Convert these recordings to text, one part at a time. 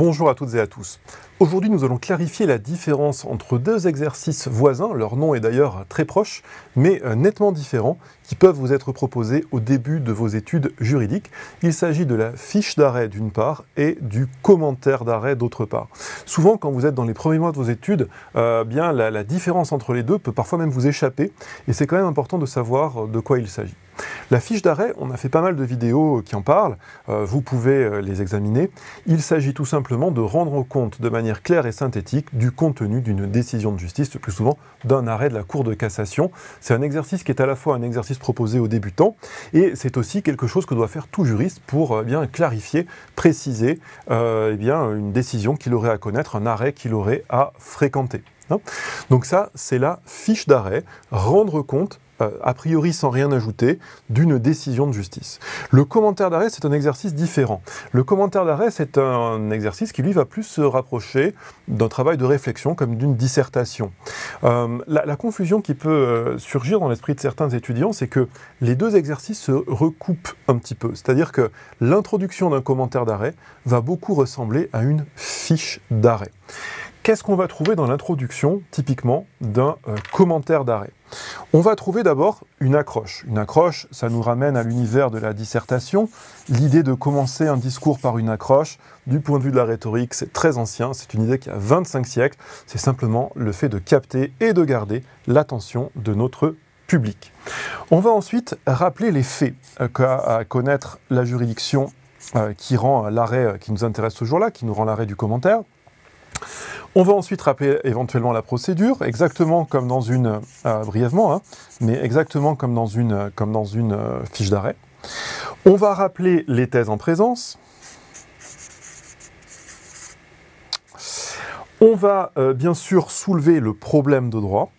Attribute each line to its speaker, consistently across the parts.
Speaker 1: Bonjour à toutes et à tous. Aujourd'hui, nous allons clarifier la différence entre deux exercices voisins, leur nom est d'ailleurs très proche, mais nettement différents, qui peuvent vous être proposés au début de vos études juridiques. Il s'agit de la fiche d'arrêt d'une part et du commentaire d'arrêt d'autre part. Souvent, quand vous êtes dans les premiers mois de vos études, la différence entre les deux peut parfois même vous échapper, et c'est quand même important de savoir de quoi il s'agit. La fiche d'arrêt, on a fait pas mal de vidéos qui en parlent, vous pouvez les examiner. Il s'agit tout simplement de rendre compte de manière claire et synthétique du contenu d'une décision de justice, le plus souvent d'un arrêt de la Cour de cassation. C'est un exercice qui est à la fois un exercice proposé aux débutants, et c'est aussi quelque chose que doit faire tout juriste pour clarifier, préciser une décision qu'il aurait à connaître, un arrêt qu'il aurait à fréquenter. Donc ça, c'est la fiche d'arrêt, rendre compte a priori sans rien ajouter, d'une décision de justice. Le commentaire d'arrêt, c'est un exercice différent. Le commentaire d'arrêt, c'est un exercice qui, lui, va plus se rapprocher d'un travail de réflexion, comme d'une dissertation. La confusion qui peut surgir dans l'esprit de certains étudiants, c'est que les deux exercices se recoupent un petit peu. C'est-à-dire que l'introduction d'un commentaire d'arrêt va beaucoup ressembler à une fiche d'arrêt. Qu'est-ce qu'on va trouver dans l'introduction, typiquement, d'un commentaire d'arrêt ? On va trouver d'abord une accroche. Une accroche, ça nous ramène à l'univers de la dissertation. L'idée de commencer un discours par une accroche, du point de vue de la rhétorique, c'est très ancien. C'est une idée qui a 25 siècles. C'est simplement le fait de capter et de garder l'attention de notre public. On va ensuite rappeler les faits qu'a connaître la juridiction qui rend l'arrêt qui nous intéresse ce jour-là, qui nous rend l'arrêt du commentaire. On va ensuite rappeler éventuellement la procédure, exactement comme dans une, brièvement, mais exactement comme dans une fiche d'arrêt. On va rappeler les thèses en présence. On va bien sûr soulever le problème de droit.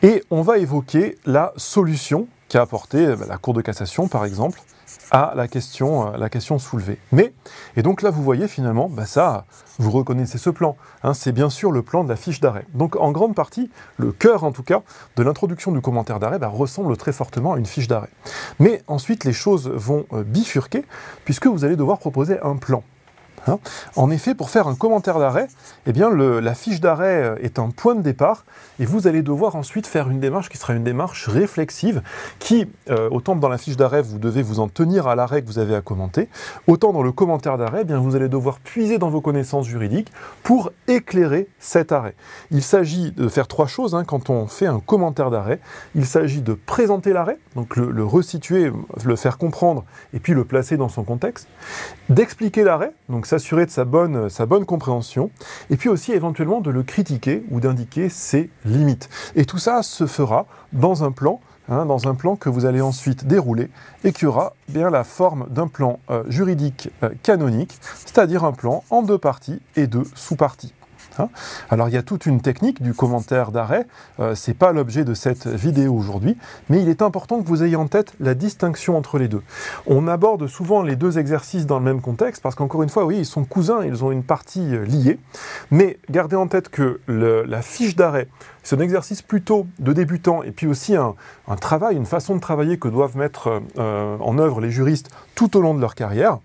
Speaker 1: Et on va évoquer la solution qu'a apportée la Cour de cassation, par exemple, à la question soulevée. Et donc là, vous voyez finalement, ça, vous reconnaissez ce plan. C'est bien sûr le plan de la fiche d'arrêt. Donc en grande partie, le cœur en tout cas, de l'introduction du commentaire d'arrêt ressemble très fortement à une fiche d'arrêt. Mais ensuite, les choses vont bifurquer, puisque vous allez devoir proposer un plan. En effet, pour faire un commentaire d'arrêt, la fiche d'arrêt est un point de départ et vous allez devoir ensuite faire une démarche qui sera une démarche réflexive qui, autant dans la fiche d'arrêt, vous devez vous en tenir à l'arrêt que vous avez à commenter, autant dans le commentaire d'arrêt, vous allez devoir puiser dans vos connaissances juridiques pour éclairer cet arrêt. Il s'agit de faire trois choses quand on fait un commentaire d'arrêt. Il s'agit de présenter l'arrêt, donc le resituer, le faire comprendre et puis le placer dans son contexte, d'expliquer l'arrêt, donc s'assurer de sa bonne compréhension, et puis aussi éventuellement de le critiquer ou d'indiquer ses limites. Et tout ça se fera dans un plan que vous allez ensuite dérouler et qui aura bien la forme d'un plan juridique canonique, c'est-à-dire un plan en deux parties et deux sous-parties. Alors il y a toute une technique du commentaire d'arrêt, c'est pas l'objet de cette vidéo aujourd'hui, mais il est important que vous ayez en tête la distinction entre les deux. On aborde souvent les deux exercices dans le même contexte, parce qu'encore une fois, oui, ils sont cousins, ils ont une partie liée, mais gardez en tête que la fiche d'arrêt, c'est un exercice plutôt de débutant, et puis aussi un travail, une façon de travailler que doivent mettre en œuvre les juristes tout au long de leur carrière.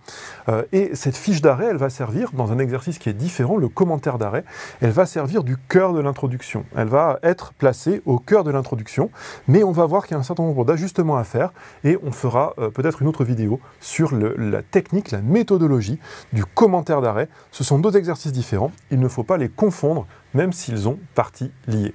Speaker 1: Et cette fiche d'arrêt, elle va servir, dans un exercice qui est différent, le commentaire d'arrêt, elle va servir du cœur de l'introduction. Elle va être placée au cœur de l'introduction, mais on va voir qu'il y a un certain nombre d'ajustements à faire, et on fera peut-être une autre vidéo sur la technique, la méthodologie du commentaire d'arrêt. Ce sont deux exercices différents, il ne faut pas les confondre, même s'ils ont partie liée.